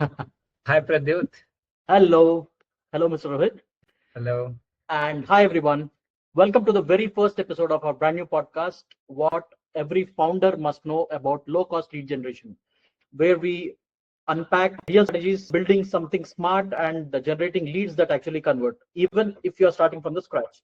Hi Pradyoth. Hello. Hello, Mr. Rohit. Hello. And hi, everyone. Welcome to the very first episode of our brand new podcast, What Every Founder Must Know About Low Cost Lead Generation, where we unpack real strategies, building something smart and generating leads that actually convert, even if you're starting from the scratch.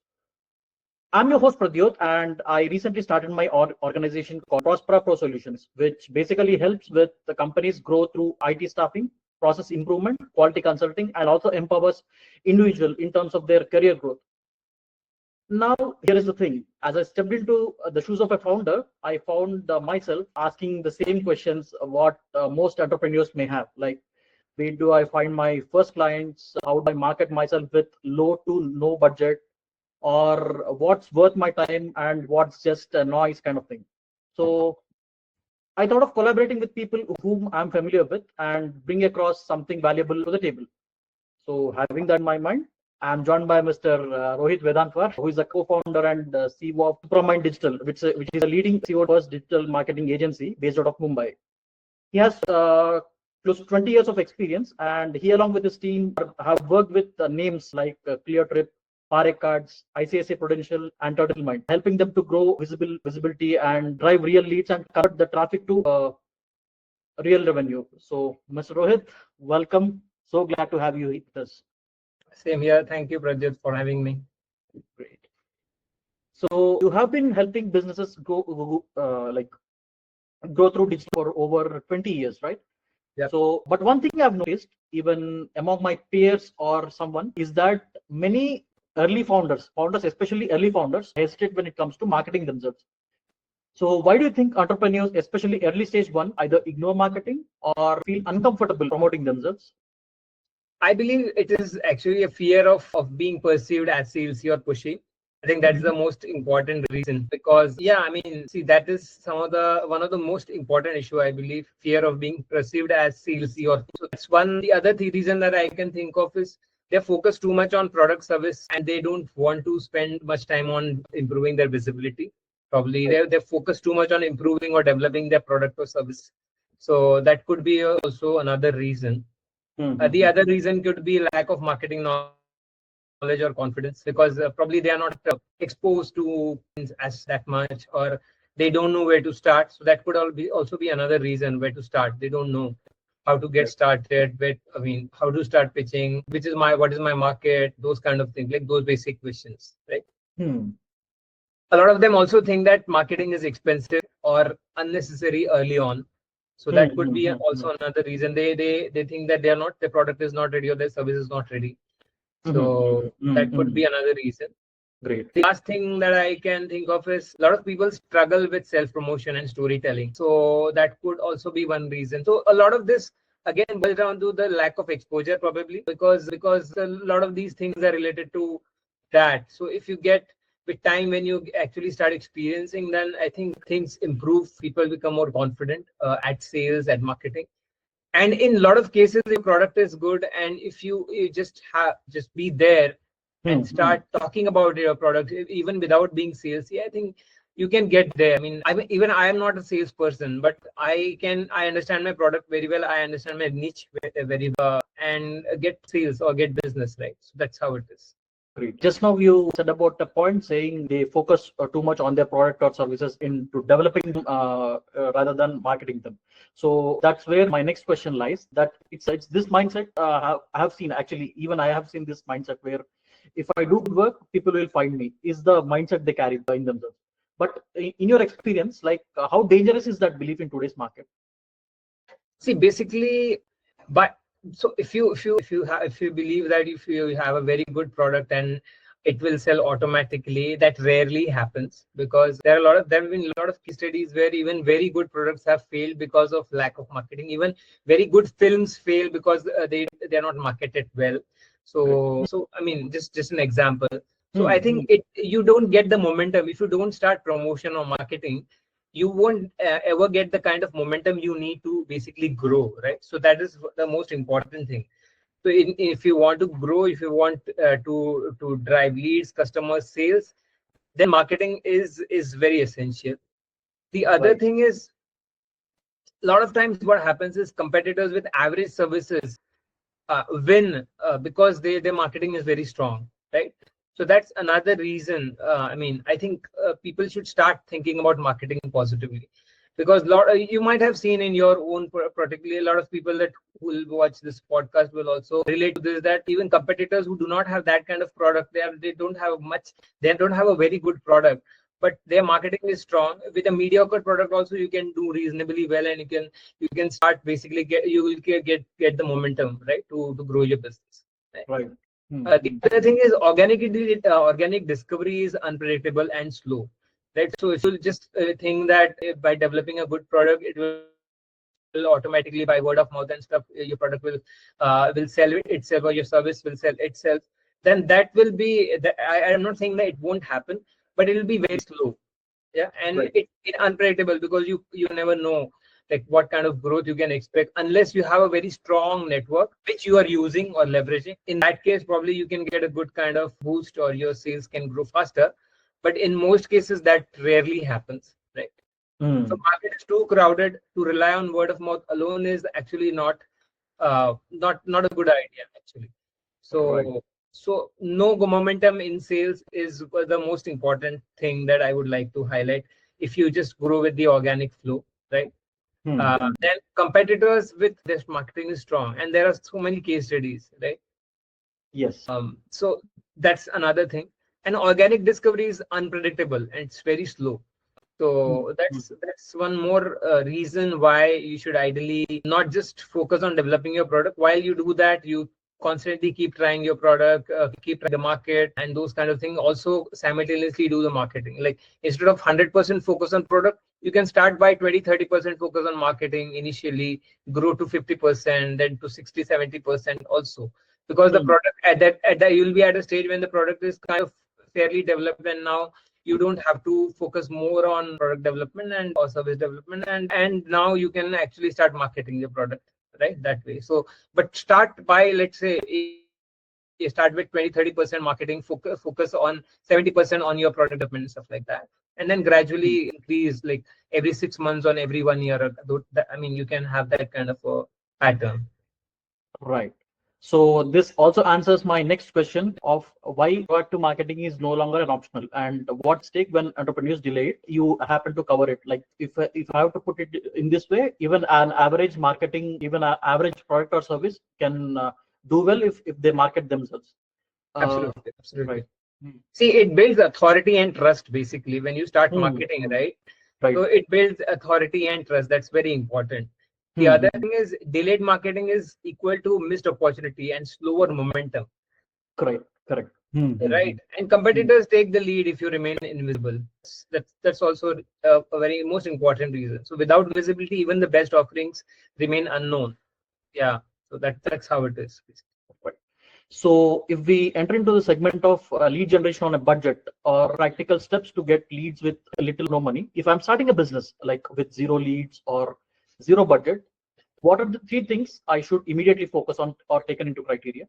I'm your host, Pradyoth, and I recently started my organization called Prosperapro Solutions, which basically helps with the companies grow through IT staffing, process improvement, quality consulting, and also empowers individual in terms of their career growth. Now, here is the thing. As I stepped into the shoes of a founder, I found myself asking the same questions what most entrepreneurs may have. Like, where do I find my first clients? How do I market myself with low to no budget? Or what's worth my time and what's just a noise kind of thing. So I thought of collaborating with people whom I'm familiar with and bring across something valuable to the table. So having that in my mind, I'm joined by Mr. Rohit Vedantwar, who is a co-founder and CEO of Supramind Digital, which is a leading CEO first digital marketing agency based out of Mumbai. He has close to 20 years of experience, and he, along with his team, have worked with names like ClearTrip, Parek Cards, ICICI Prudential, and Turtle Mind, helping them to grow visibility and drive real leads and convert the traffic to real revenue. So, Mr. Rohit, welcome. So glad to have you with us. Same here. Thank you, Pradyoth, for having me. Great. So you have been helping businesses grow through digital for over 20 years, right? Yep. So, but one thing I've noticed, even among my peers or someone, is that many early founders, especially early founders, hesitate when it comes to marketing themselves. So, why do you think entrepreneurs, especially early stage one, either ignore marketing or feel uncomfortable promoting themselves? I believe it is actually a fear of being perceived as salesy or pushy. I think that's the most important reason because I mean, see, that is one of the most important issue, I believe, fear of being perceived as salesy or so that's one. The other reason that I can think of is they're focused too much on product service and they don't want to spend much time on improving their visibility. Probably they're focused too much on improving or developing their product or service. So that could be also another reason. The other reason could be lack of marketing knowledge or confidence because probably they are not exposed to as that much, or they don't know where to start. So that could also be another reason where to start. They don't know how to get started, how to start pitching, what is my market, those kind of things, like those basic questions, right? Hmm. A lot of them also think that marketing is expensive or unnecessary early on. So that could be also another reason. They think that their product is not ready or their service is not ready. So that could be another reason. Great. The last thing that I can think of is a lot of people struggle with self-promotion and storytelling. So that could also be one reason. So a lot of this again boils down to the lack of exposure, probably because a lot of these things are related to that. So if you get with time, when you actually start experiencing, then I think things improve. People become more confident at sales, at marketing. And in a lot of cases, your product is good, and if you just be there and start talking about your product, even without being salesy, I think you can get there. Even I am not a salesperson, but I understand my product very well. I understand my niche very well, and get sales or get business, right? So that's how it is. Great. Just now you said about the point saying they focus too much on their product or services into developing them rather than marketing them. So that's where my next question lies. That it's this mindset I have seen actually. Even I have seen this mindset where if I do good work, people will find me. Is the mindset they carry in themselves. But in your experience, like how dangerous is that belief in today's market? See, basically, but so if you believe that if you have a very good product and it will sell automatically, that rarely happens because there have been a lot of case studies where even very good products have failed because of lack of marketing. Even very good films fail because they're not marketed well. So I mean, just an example. So I think you don't get the momentum if you don't start promotion or marketing. You won't ever get the kind of momentum you need to basically grow, right? So that is the most important thing. So if you want to grow, if you want to drive leads, customer sales, then marketing is very essential. The other thing is a lot of times what happens is competitors with average services win because their marketing is very strong, right? So that's another reason. I think people should start thinking about marketing positively, because you might have seen in your own, particularly a lot of people that will watch this podcast will also relate to this, that even competitors who do not have that kind of product, they don't have a very good product, but their marketing is strong. With a mediocre product also you can do reasonably well, and you can start basically get the momentum, right, to grow your business, Right. the other thing is organic discovery is unpredictable and slow, right? So if you just think that by developing a good product, it will automatically, by word of mouth and stuff, your product will sell itself, or your service will sell itself, then that will be. I am not saying that it won't happen, but it will be very slow. Yeah, and Right. it unpredictable, because you never know like what kind of growth you can expect unless you have a very strong network which you are using or leveraging. In that case, probably you can get a good kind of boost, or your sales can grow faster, but in most cases that rarely happens, right? So market is too crowded. To rely on word of mouth alone is actually not a good idea, actually. So Right. so no momentum in sales is the most important thing that I would like to highlight. If you just grow with the organic flow, right? Then competitors with this marketing is strong, and there are so many case studies, right? Yes. So that's another thing. And organic discovery is unpredictable and it's very slow. So that's one more reason why you should ideally not just focus on developing your product. While you do that, you constantly keep trying your product, keep trying the market, and those kind of things. Also simultaneously do the marketing. Like instead of 100% focus on product, you can start by 20-30% focus on marketing initially, grow to 50%, then to 60-70% also. Because the product at that you'll be at a stage when the product is kind of fairly developed, and now you don't have to focus more on product development and or service development, and now you can actually start marketing your product, right, that way. So but start by, let's say, you start with 20-30% marketing, focus on 70% on your product development and stuff like that, and then gradually increase, like every 6 months on every 1 year. You can have that kind of a pattern. Right. So this also answers my next question of why proactive marketing is no longer an optional, and what stake when entrepreneurs delay it. You happen to cover it. Like if I have to put it in this way, even an average marketing, even an average product or service can do well if they market themselves. Absolutely. Right. See, it builds authority and trust basically when you start marketing, right? Right. So it builds authority and trust. That's very important. The other thing is delayed marketing is equal to missed opportunity and slower momentum. Correct. Right. And competitors take the lead if you remain invisible. That's also a very most important reason. So without visibility, even the best offerings remain unknown. Yeah. So that's how it is. Right. So if we enter into the segment of lead generation on a budget or practical steps to get leads with little no money, if I'm starting a business like with zero leads or zero budget, what are the 3 things I should immediately focus on or taken into criteria?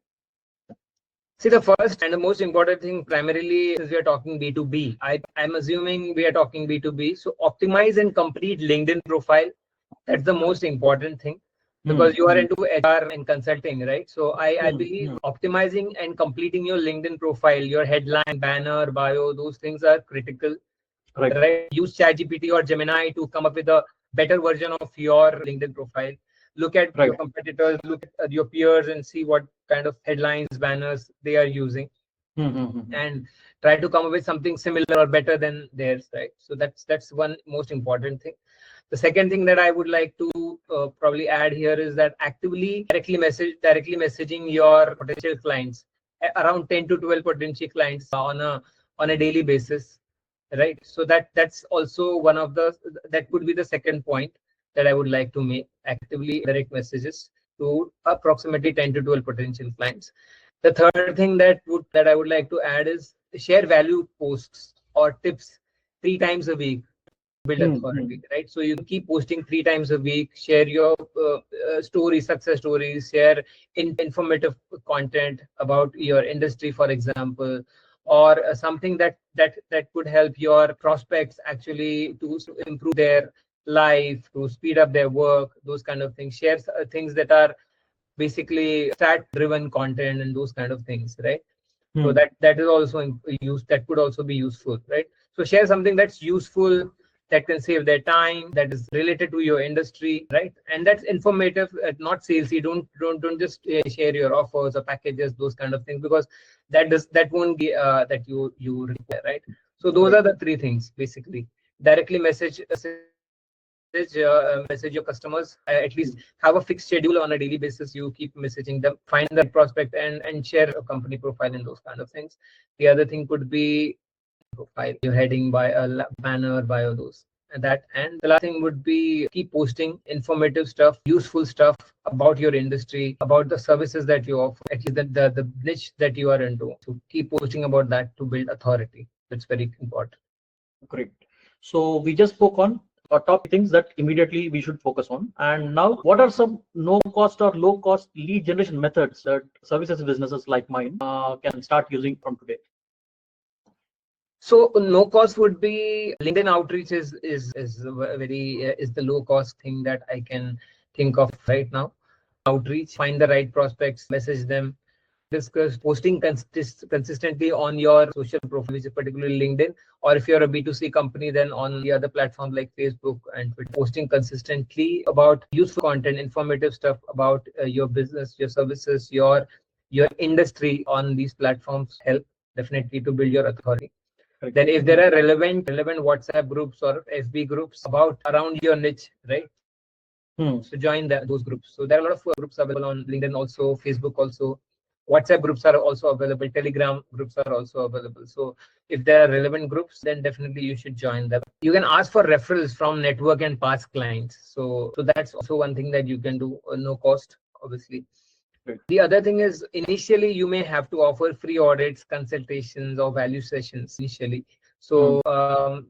See, the first and the most important thing, primarily, since we are talking B2B, I'm assuming we are talking B2B. So optimize and complete LinkedIn profile. That's the most important thing, because you are into HR and consulting, right? So I believe optimizing and completing your LinkedIn profile, your headline, banner, bio, those things are critical. Right? Use ChatGPT or Gemini to come up with a better version of your LinkedIn profile. Look at your competitors, look at your peers, and see what kind of headlines, banners they are using, and try to come up with something similar or better than theirs, right? So that's one most important thing. The second thing that I would like to probably add here is that actively directly messaging your potential clients, around 10 to 12 potential clients on a daily basis, right? So that's also one of that could be the second point that I would like to make: actively direct messages to approximately 10 to 12 potential clients. The third thing that I would like to add is share value posts or tips 3 times a week. Build authority, right? So you keep posting 3 times a week, share your stories, success stories, share informative content about your industry, for example, or something that could help your prospects actually to improve their life, to speed up their work, those kind of things. Share things that are basically stat driven content and those kind of things, right? So that is also used, that could also be useful, right? So share something that's useful, that can save their time, that is related to your industry, right? And that's informative, not salesy. Don't just share your offers or packages, those kind of things, because that won't be that you require, right? So those are the three things basically. Directly message your customers, at least have a fixed schedule on a daily basis. You keep messaging them, find the right prospect, and share a company profile and those kind of things. The other thing could be profile, your heading, by a banner, bio, those and that. And the last thing would be keep posting informative stuff, useful stuff about your industry, about the services that you offer, at least the niche that you are into. So keep posting about that to build authority. That's very important. Great. So we just spoke on top things that immediately we should focus on. And now, what are some no-cost or low-cost lead generation methods that services businesses like mine can start using from today? So no cost would be LinkedIn outreach is very is the low cost thing that I can think of right now. Outreach, find the right prospects, message them, discuss posting consistently on your social profile, which is particularly LinkedIn, or if you're a B2C company, then on the other platforms like Facebook and Twitter, posting consistently about useful content, informative stuff about your business, your services, your industry on these platforms help definitely to build your authority. Then if there are relevant WhatsApp groups or FB groups about around your niche, right? So join those groups. So there are a lot of groups available on LinkedIn, also Facebook, also WhatsApp groups are also available. Telegram groups are also available. So if there are relevant groups, then definitely you should join them. You can ask for referrals from network and past clients. So that's also one thing that you can do, no cost, obviously. The other thing is, initially you may have to offer free audits, consultations, or value sessions initially. So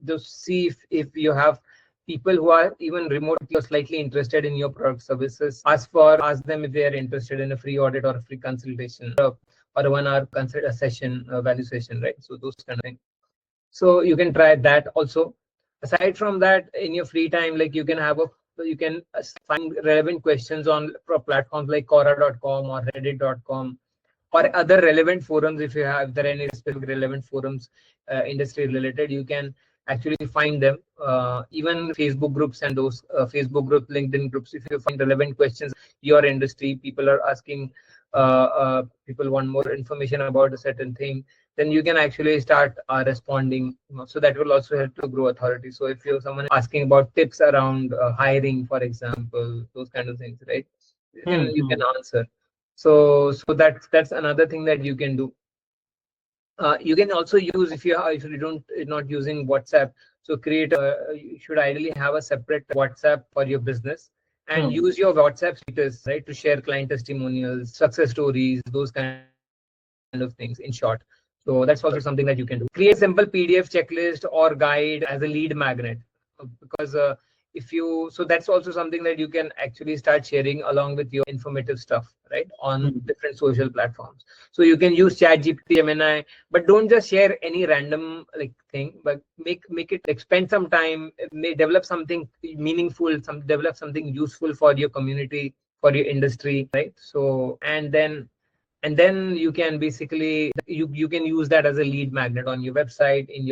just see if you have people who are even remotely or slightly interested in your product services. Ask them if they are interested in a free audit or a free consultation, or a 1 hour session, value session, right? So those kind of things. So you can try that also. Aside from that, in your free time, like you can find relevant questions on platforms like Quora.com or Reddit.com or other relevant forums. If there are any specific relevant forums, industry related, you can actually find them. Even Facebook groups and those Facebook groups, LinkedIn groups, if you find relevant questions, your industry, people are asking, people want more information about a certain thing, then you can actually start responding. So that will also help to grow authority. So if you're someone asking about tips around hiring, for example, those kind of things, right? You can answer. So that's another thing that you can do. You can also use, if you're not using WhatsApp, so you should ideally have a separate WhatsApp for your business, and use your WhatsApp status, right, to share client testimonials, success stories, those kind of things in short. So that's also something that you can do. Create a simple PDF checklist or guide as a lead magnet, because so that's also something that you can actually start sharing along with your informative stuff, right, on different social platforms. So you can use ChatGPT, Gemini, but don't just share any random thing, but make it spend some time, develop something meaningful, develop something useful for your community, for your industry, right? So and then you can basically you can use that as a lead magnet on your website, in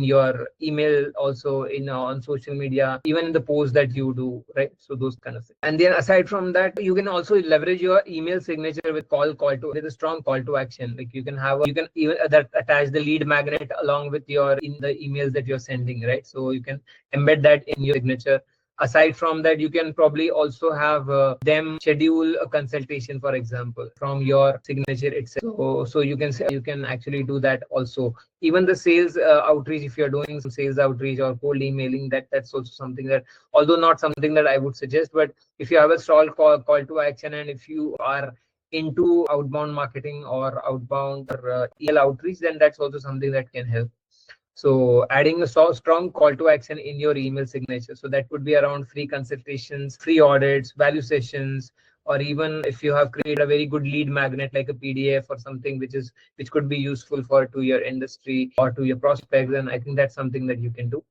your email, also on social media, even in the posts that you do, right? So those kind of things. And then aside from that, you can also leverage your email signature with with a strong call to action. Like you can even that attach the lead magnet along with in the emails that you're sending, right? So you can embed that in your signature. Aside from that, you can probably also have them schedule a consultation, for example, from your signature itself. So you can actually do that also. Even the sales outreach, if you're doing some sales outreach or cold emailing, that's also something that, although not something that I would suggest, but if you have a strong call to action, and if you are into outbound marketing or outbound or email outreach, then that's also something that can help. So adding a strong call to action in your email signature. So that would be around free consultations, free audits, value sessions, or even if you have created a very good lead magnet like a PDF or something which could be useful to your industry or to your prospects, then I think that's something that you can do.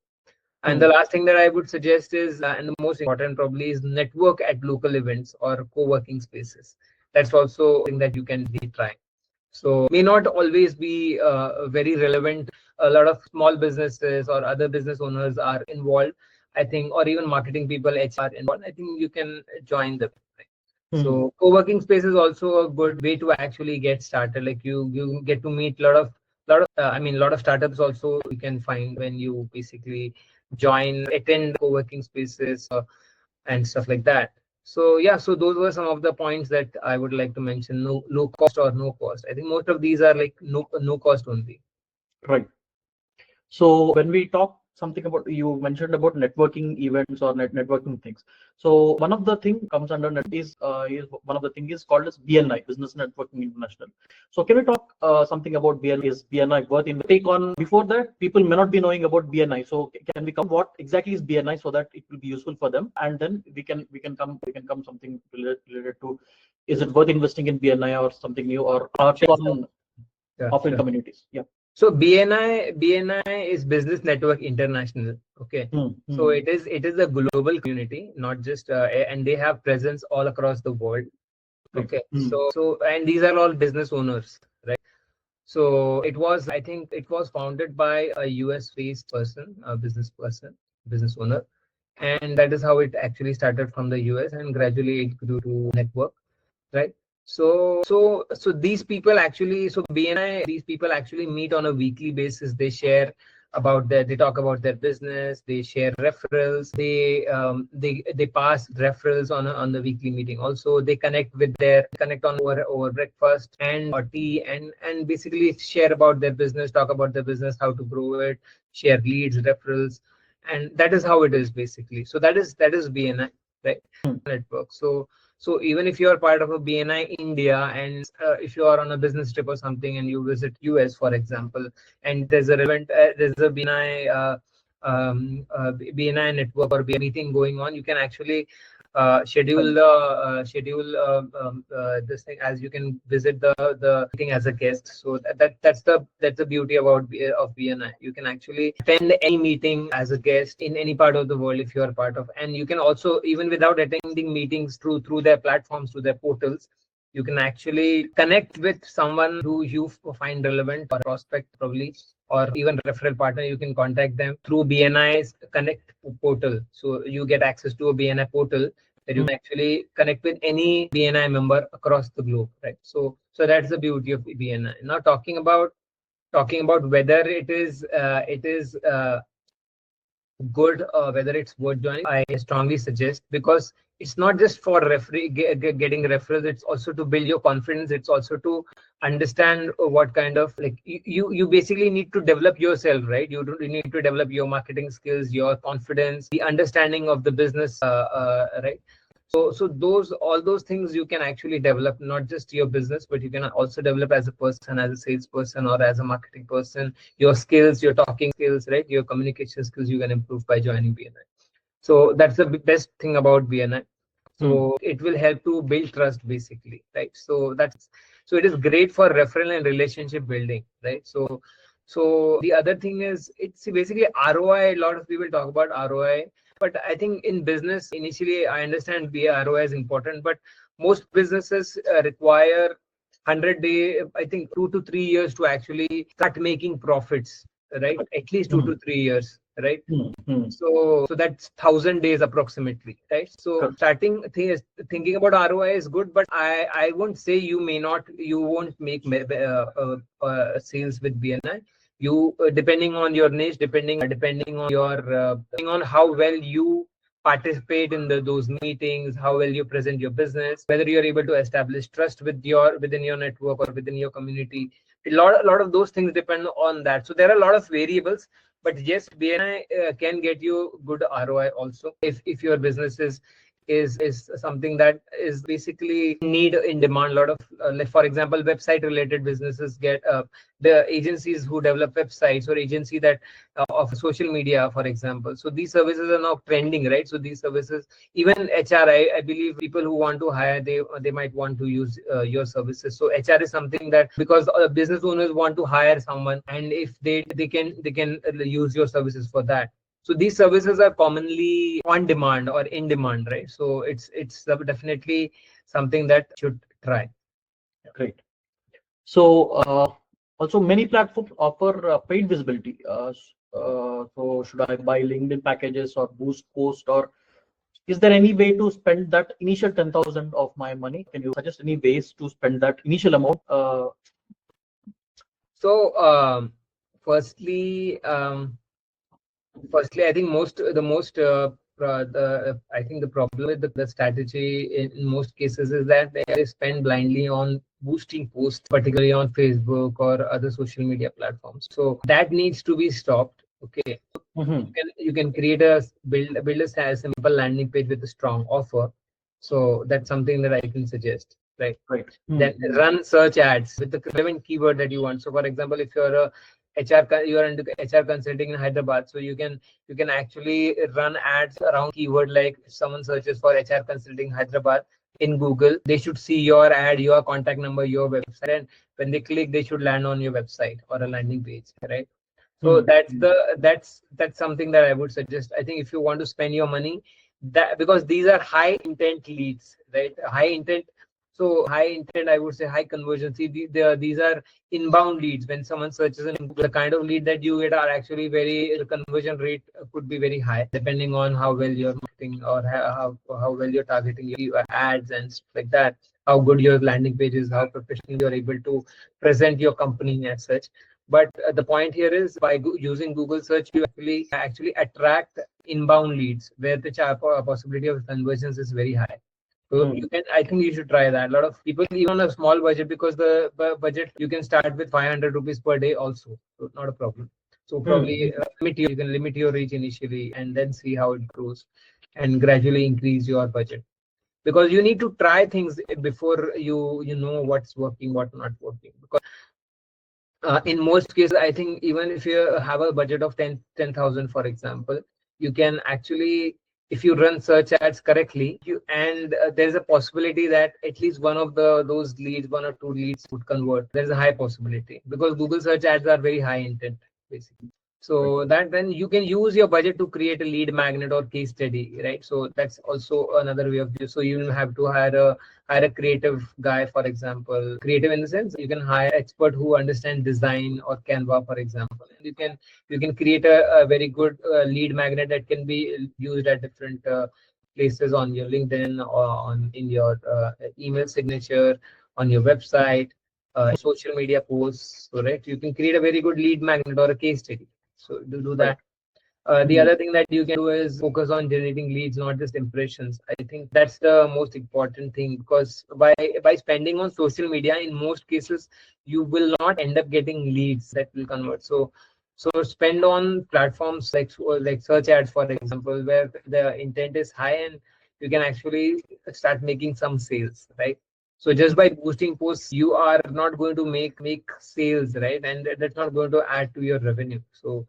And the last thing that I would suggest is, and the most important probably, is network at local events or co-working spaces. That's also something that you can be trying. So may not always be very relevant. A lot of small businesses or other business owners are involved, I think, or even marketing people, HR involved. I think you can join them. Right? So co-working space is also a good way to actually get started. Like you get to meet a lot of startups also you can find when you basically attend co-working spaces and stuff like that. So yeah, so those were some of the points that I would like to mention. No, low cost or no cost. I think most of these are like no cost only. Right. So when we talk something about, you mentioned about networking events or networking things. So one of the thing comes under net is one of the thing is called as BNI, Business Networking International. So can we talk something about BNI? Is BNI worth in take on? Before that, people may not be knowing about BNI. So can we come what exactly is BNI so that it will be useful for them, and then we can come something related to, is it worth investing in BNI or something new, or offline communities? Yeah. So BNI is Business Network International. Okay. So it is a global community, not just and they have presence all across the world. Okay. So and these are all business owners, right? So I think it was founded by a US-based person, a business owner, and that is how it actually started from the US, and gradually it grew to network, right? So these people actually, so BNI, these people actually meet on a weekly basis. They they talk about their business, they share referrals, they pass referrals on the weekly meeting. Also, they connect on over breakfast and or tea, and basically share about their business, talk about their business, how to grow it, share leads, referrals, and that is how it is basically. So that is BNI, right? Network. So even if you are part of a BNI India, and if you are on a business trip or something and you visit US, for example, and there's a BNI BNI network or BNI meeting going on, you can actually schedule this thing, as you can visit the meeting as a guest. So that's the beauty about of BNI. You can actually attend any meeting as a guest in any part of the world if you are part of, and you can also, even without attending meetings through their platforms, through their portals, you can actually connect with someone who you find relevant, or prospect probably, or even referral partner. You can contact them through BNI's Connect portal. So you get access to a BNI portal that you can actually connect with any BNI member across the globe, right? So that's the beauty of BNI. Now talking about whether it is good, whether it's worth joining, I strongly suggest, because it's not just for getting referrals, it's also to build your confidence. It's also to understand what kind of, like, you basically need to develop yourself, right? You need to develop your marketing skills, your confidence, the understanding of the business, right? So all those things you can actually develop, not just your business, but you can also develop as a person, as a salesperson, or as a marketing person. Your skills, your talking skills, right? Your communication skills, you can improve by joining BNI. So that's the best thing about BNI. So it will help to build trust, basically, right? So it is great for referral and relationship building, right? So the other thing is, it's basically ROI. A lot of people talk about ROI, but I think in business, initially, I understand ROI is important, but most businesses require 100-day, I think 2 to 3 years to actually start making profits, right? At least 2 to 3 years, right? So that's 1,000 days approximately, right? So thinking about ROI is good, but I won't say you won't make sales with BNI. You depending on your niche, depending on how well you participate in those meetings, how well you present your business, whether you're able to establish trust within your network or within your community. A lot of those things depend on that. So there are a lot of variables, but yes, BNI can get you good ROI also if your business is something that is basically in demand. A lot of like, for example, website related businesses get the agencies who develop websites, or agency that of social media, for example. So these services are now trending, right? So these services, even HR, I believe people who want to hire, they might want to use your services. So HR is something that, because business owners want to hire someone, and if they can use your services for that. So these services are commonly on demand or in demand, right? So it's definitely something that should try. Great. So also many platforms offer paid visibility. So should I buy LinkedIn packages or boost post, or is there any way to spend that initial 10,000 of my money? Can you suggest any ways to spend that initial amount? So firstly, I think I think the problem with the strategy in most cases is that they spend blindly on boosting posts, particularly on Facebook or other social media platforms. So that needs to be stopped. Okay, you can create build a simple landing page with a strong offer. So that's something that I can suggest. Right. Right. Then run search ads with the relevant keyword that you want. So for example, if you're a you are into HR consulting in Hyderabad, so you can actually run ads around keyword, like if someone searches for HR consulting Hyderabad in Google, they should see your ad, your contact number, your website, and when they click, they should land on your website or a landing page, right? So that's something that I would suggest. I think if you want to spend your money, that because these are high intent leads, right? High intent. So high intent, I would say high conversion. See, these are inbound leads. When someone searches in Google, the kind of lead that you get are actually the conversion rate could be very high, depending on how well you're marketing or how well you're targeting your ads and stuff like that. How good your landing page is, how professionally you're able to present your company as such. But the point here is by using Google search, you actually attract inbound leads where the possibility of conversions is very high. So you can, I think you should try that. A lot of people, even on a small budget, because the budget you can start with 500 rupees per day also, so not a problem. So probably you can limit your reach initially and then see how it grows and gradually increase your budget, because you need to try things before you know what's working, what not working. Because in most cases, I think even if you have a budget of 10,000, for example, you can actually, if you run search ads correctly, there's a possibility that at least one of those leads, one or two leads would convert. There's a high possibility because Google search ads are very high intent, basically. So that then you can use your budget to create a lead magnet or case study, right? So that's also another way of use. So you don't have to hire a creative guy, for example. Creative in the sense you can hire an expert who understands design or Canva, for example. And you can create a very good lead magnet that can be used at different places on your LinkedIn or in your email signature, on your website, social media posts. So right, you can create a very good lead magnet or a case study. So do that. The other thing that you can do is focus on generating leads, not just impressions. I think that's the most important thing, because by spending on social media, in most cases, you will not end up getting leads that will convert. So spend on platforms like search ads, for example, where the intent is high and you can actually start making some sales, right? So just by boosting posts, you are not going to make sales, right? And that's not going to add to your revenue. So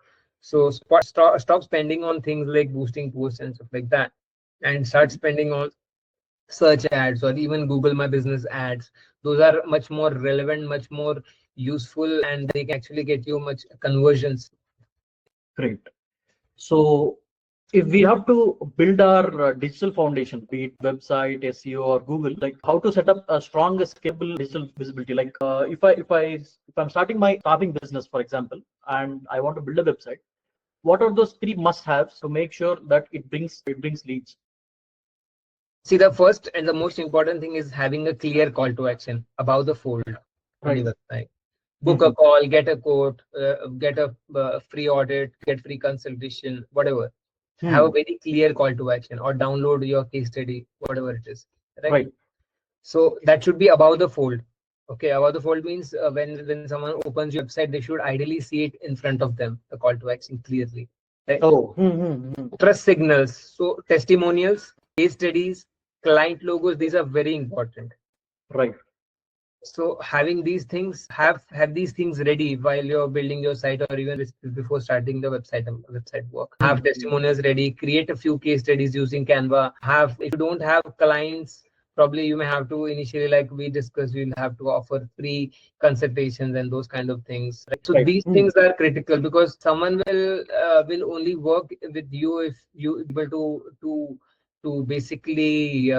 stop spending on things like boosting posts and stuff like that, and start spending on search ads or even Google My Business ads. Those are much more relevant, much more useful, and they can actually get you much conversions. Great. So if we have to build our digital foundation, be it website, SEO, or Google, like how to set up a strong, scalable digital visibility. Like if I'm starting my carving business, for example, and I want to build a website, what are those three must-haves to make sure that it brings leads? See, the first and the most important thing is having a clear call to action about the fold on your website. Book a call, get a quote, get a free audit, get free consultation, whatever. Have a very clear call to action, or download your case study, whatever it is. Right. So that should be above the fold. Okay, above the fold means when someone opens your website, they should ideally see it in front of them, the call to action clearly. Right? Trust signals. So testimonials, case studies, client logos, these are very important. Right. So having these things, have these things ready while you're building your site, or even before starting the website work. Have testimonials ready. Create a few case studies using Canva. If you don't have clients probably you may have to initially, like we discussed, you'll have to offer free consultations and those kind of things, right? So Right. these things are critical, because someone will only work with you if you able to basically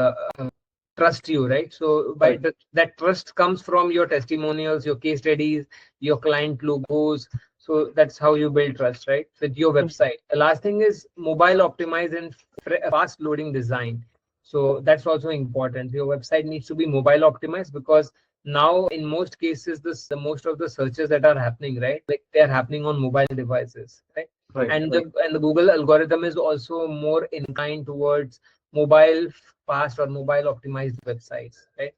trust you, right? So by Right. that trust comes from your testimonials, your case studies, your client logos. So that's how you build trust, right, with your website. The last thing is mobile optimized and fast loading design. So that's also important. Your website needs to be mobile optimized, because now in most cases the most of the searches that are happening, right, like they're happening on mobile devices, right? Right. And Right. the Google algorithm is also more inclined towards mobile fast or mobile optimized websites, right?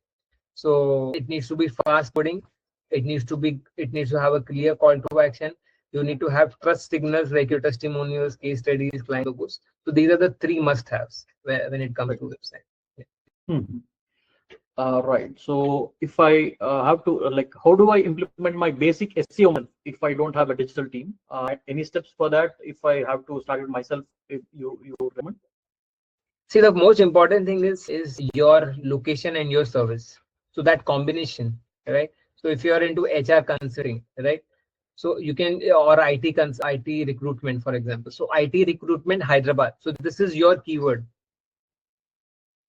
So it needs to be fast loading. It needs to have a clear call to action. You need to have trust signals like your testimonials, case studies, client logos. So these are the three must-haves when it comes Right. to website. Yeah. Hmm. Right. So if I have to like, how do I implement my basic SEO if I don't have a digital team? Any steps for that if I have to start it myself? If you recommend? See, the most important thing is your location and your service. So that combination, right? So if you are into HR consulting, right? So you can, or IT recruitment, for example. So IT recruitment Hyderabad. So this is your keyword,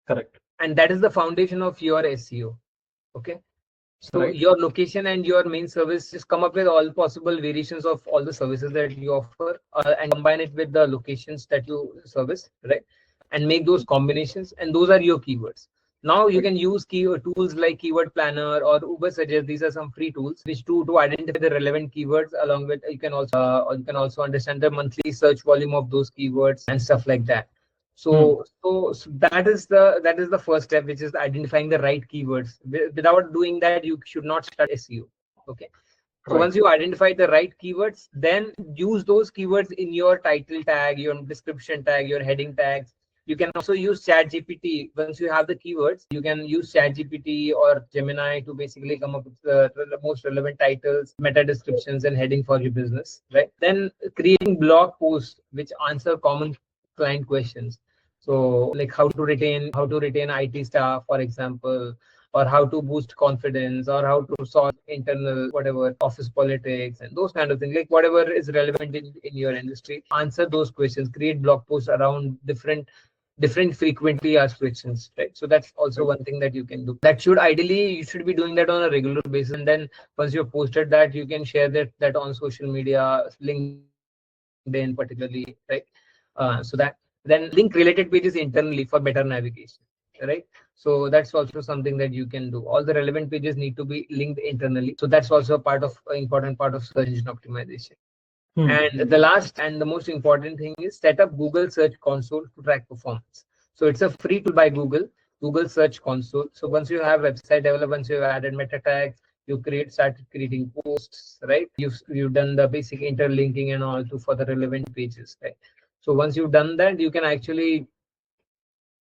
Correct. and that is the foundation of your SEO. Okay. So Right. your location and your main service, just come up with all possible variations of all the services that you offer, and combine it with the locations that you service, right? And make those combinations, and those are your keywords. Now you Right. can use keyword tools like Keyword Planner or Uber Suggest. These are some free tools which to identify the relevant keywords. Along with, you can also understand the monthly search volume of those keywords and stuff like that. Hmm. So that is the first step, which is identifying the right keywords. Without doing that, you should not start SEO. Okay. So Right. once you identify the right keywords, then use those keywords in your title tag, your description tag, your heading tags. You can also use ChatGPT. Once you have the keywords, you can use ChatGPT or Gemini to basically come up with the most relevant titles, meta descriptions, and heading for your business, right? Then creating blog posts which answer common client questions. So like how to retain IT staff, for example, or how to boost confidence, or how to solve internal whatever office politics and those kind of things, like whatever is relevant in your industry. Answer those questions, create blog posts around different frequently asked questions, right? So that's also Right. one thing that you can do. That should ideally, you should be doing that on a regular basis, and then once you've posted that, you can share that on social media, LinkedIn particularly, right? So that then link related pages internally for better navigation, right? So that's also something that you can do. All the relevant pages need to be linked internally. So that's also a part of important part of search engine optimization. Hmm. And the last and the most important thing is set up Google Search Console to track performance. So it's a free tool by Google Search Console. So once you have website developed, once you've added meta tags, you started creating posts, right? You've done the basic interlinking and all to for the relevant pages, right? So once you've done that, you can actually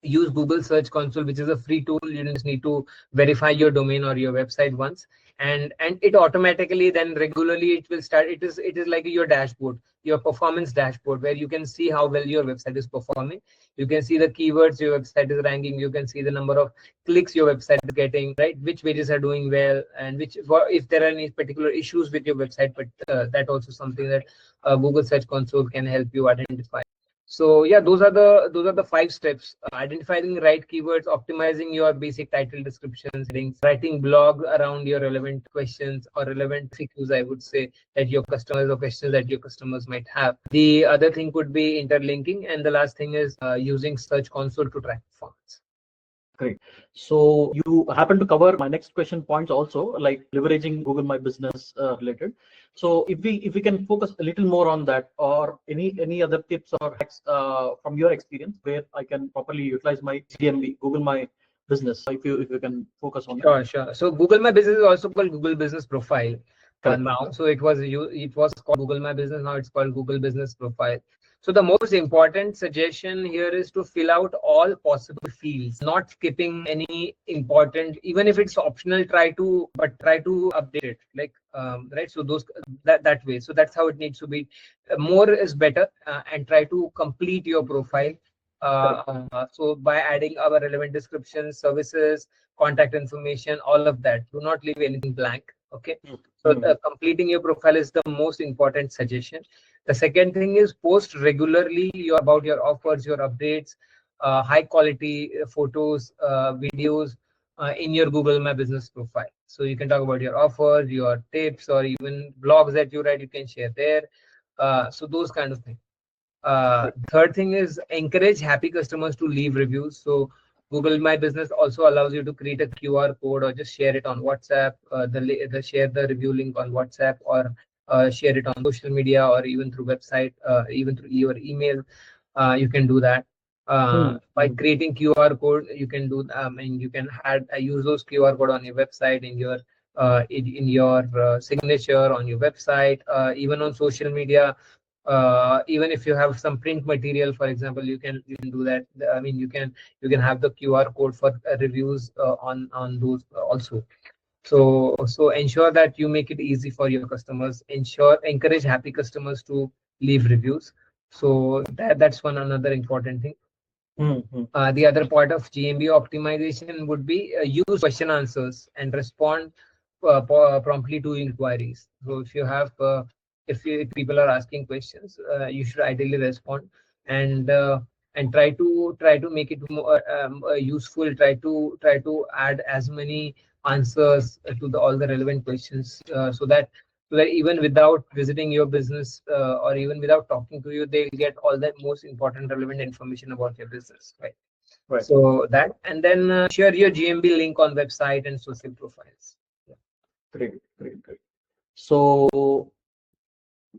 use Google Search Console, which is a free tool. You just need to verify your domain or your website once, and it automatically then regularly it will start. It is like your dashboard, your performance dashboard, where you can see how well your website is performing. You can see the keywords your website is ranking. You can see the number of clicks your website is getting, right? Which pages are doing well, and which, if there are any particular issues with your website. But that also something that Google Search Console can help you identify. So yeah, those are the 5 steps: identifying the right keywords, optimizing your basic title descriptions, headings, writing blog around your relevant questions or relevant FAQs, I would say, that your customers, or questions that your customers might have. The other thing could be interlinking, and the last thing is using Search Console to track performance. Great. So you happen to cover my next question points also, like leveraging Google My Business related. So if we can focus a little more on that, or any other tips or hacks from your experience where I can properly utilize my GMB, Google My Business. If you can focus on that. Sure. So Google My Business is also called Google Business Profile Correct. now. So it was called Google My Business. Now it's called Google Business Profile. So the most important suggestion here is to fill out all possible fields, not skipping any important. Even if it's optional, try to update it. Like right. So that way. So that's how it needs to be. More is better, and try to complete your profile. So by adding our relevant descriptions, services, contact information, all of that, do not leave anything blank. Okay. So completing your profile is the most important suggestion. The second thing is post regularly about your offers, your updates, high quality photos, videos in your Google My Business profile. So you can talk about your offers, your tips, or even blogs that you write, you can share there. So those kind of things. Third thing is encourage happy customers to leave reviews. So Google My Business also allows you to create a QR code or just share it on WhatsApp, share the review link on WhatsApp, or share it on social media, or even through website, even through your email. You can do that. By creating QR code, you can do, and you can use those QR code on your website, in your signature on your website, even on social media. Even if you have some print material, for example, you can do that. I mean, you can have the QR code for reviews on those also. So ensure that you make it easy for your customers. Encourage happy customers to leave reviews. So that's another important thing. The other part of GMB optimization would be use question answers and respond promptly to inquiries. So if you have if people are asking questions, you should ideally respond, and try to make it more useful. Try to add as many answers to all the relevant questions, so that even without visiting your business, or even without talking to you, they'll get all that most important relevant information about your business, right? Right. So that, and then share your GMB link on website and social profiles. Yeah. Great. So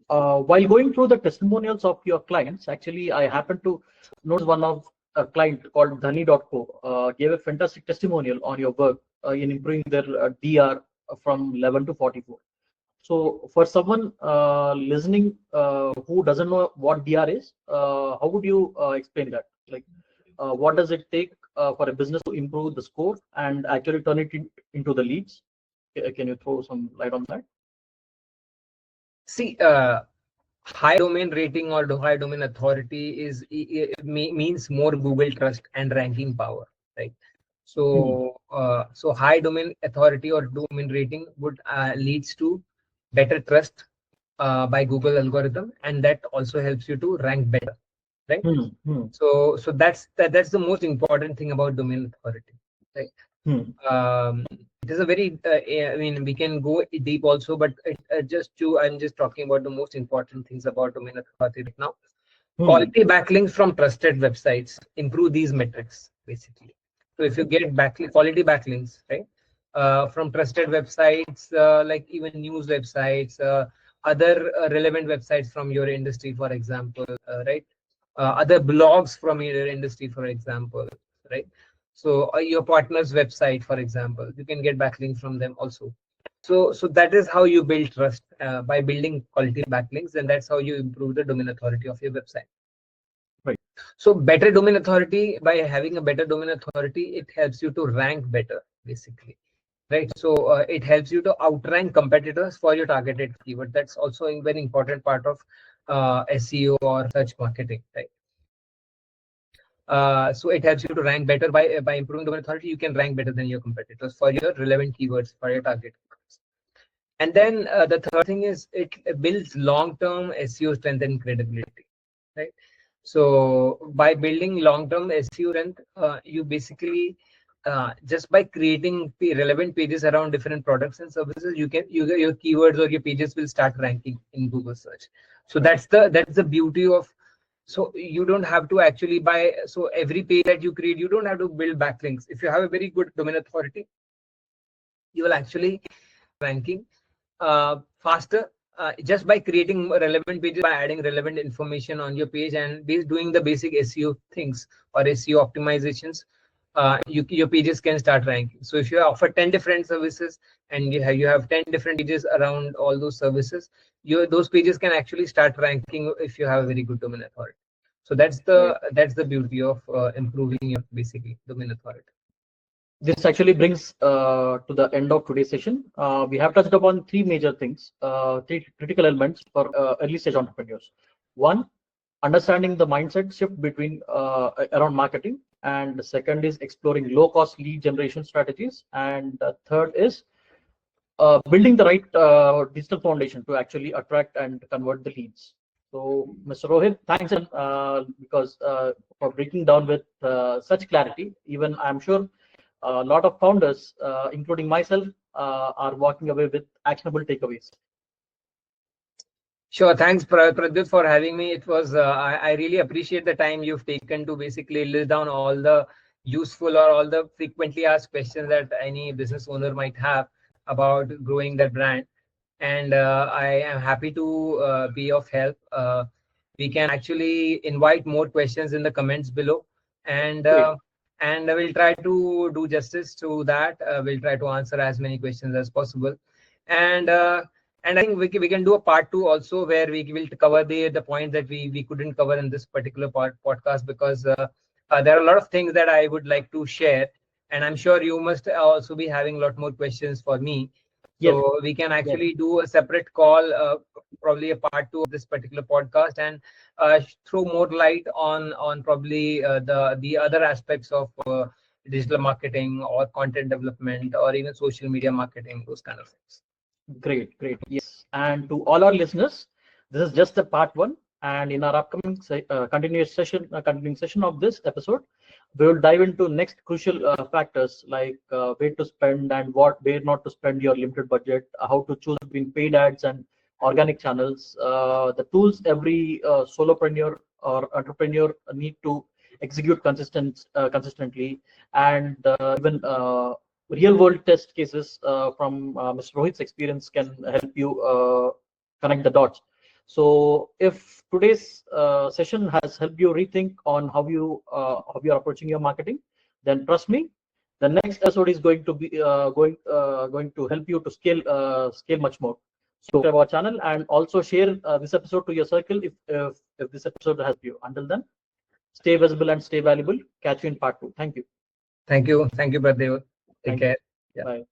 while going through the testimonials of your clients, actually, I happened to notice one of a client called Dhani.co gave a fantastic testimonial on your work in improving their DR from 11 to 44. So for someone listening who doesn't know what DR is, how would you explain that? Like, what does it take for a business to improve the score and actually turn it into the leads? Can you throw some light on that? See, high domain rating or high domain authority means more Google trust and ranking power, right? So high domain authority or domain rating would leads to better trust by Google algorithm, and that also helps you to rank better, right? So that's the most important thing about domain authority, right? It is a very I mean, we can go deep also, but I'm just talking about the most important things about domain authority right now. Quality backlinks from trusted websites improve these metrics basically. So if you get quality backlinks, right, from trusted websites, like even news websites, other relevant websites from your industry, for example, right, other blogs from your industry, for example, right. So your partner's website, for example, you can get backlinks from them also. So that is how you build trust, by building quality backlinks, and that's how you improve the domain authority of your website. Right. So better domain authority, by having a better domain authority, it helps you to rank better, basically, right? So it helps you to outrank competitors for your targeted keyword. That's also a very important part of SEO or search marketing, right? So it helps you to rank better by improving domain authority. You can rank better than your competitors for your relevant keywords, for your target keywords. And then the third thing is it builds long-term SEO strength and credibility, right? So by building long-term SEO strength, you basically just by creating relevant pages around different products and services, your keywords or your pages will start ranking in Google search. So that's the beauty of. So you don't have to actually so every page that you create, you don't have to build backlinks. If you have a very good domain authority, you will actually ranking faster, just by creating relevant pages, by adding relevant information on your page, and doing the basic SEO things or SEO optimizations. Your pages can start ranking. So if you offer 10 different services and you have 10 different pages around all those services, those pages can actually start ranking if you have a very good domain authority. So that's the beauty of improving your basically domain authority. This actually brings to the end of today's session. We have touched upon three major things, three critical elements for early stage entrepreneurs. One, understanding the mindset shift between around marketing, and the second is exploring low cost lead generation strategies, and the third is building the right digital foundation to actually attract and convert the leads. So, Mr. Rohit, thanks because for breaking down with such clarity. Even I'm sure a lot of founders, including myself, are walking away with actionable takeaways. Sure. Thanks, Pradyoth, for having me. It was I really appreciate the time you've taken to basically list down all the useful or all the frequently asked questions that any business owner might have about growing their brand. And I am happy to be of help. We can actually invite more questions in the comments below, and we'll try to do justice to that. We'll try to answer as many questions as possible, and I think we can do a part 2 also, where we will cover the points that we couldn't cover in this particular podcast, because there are a lot of things that I would like to share, and I'm sure you must also be having a lot more questions for me. So Yes. we can actually do a separate call, probably a part 2 of this particular podcast, and throw more light on probably the other aspects of digital marketing or content development or even social media marketing, those kind of things. Great, great. Yes. And to all our listeners, this is just the part 1. And in our upcoming continuing session of this episode, we will dive into next crucial factors like where to spend and where not to spend your limited budget, how to choose between paid ads and organic channels, the tools every solopreneur or entrepreneur need to execute consistently, and even real world test cases from Mr. Rohit's experience can help you connect the dots. So if today's session has helped you rethink on how you're approaching your marketing, then trust me, the next episode is going to be going to help you to scale much more. So subscribe our channel and also share this episode to your circle if this episode has helped you. Until then, stay visible and stay valuable. Catch you in part 2. Thank you. Thank you, Pradyoth. Take care. Yeah. Bye.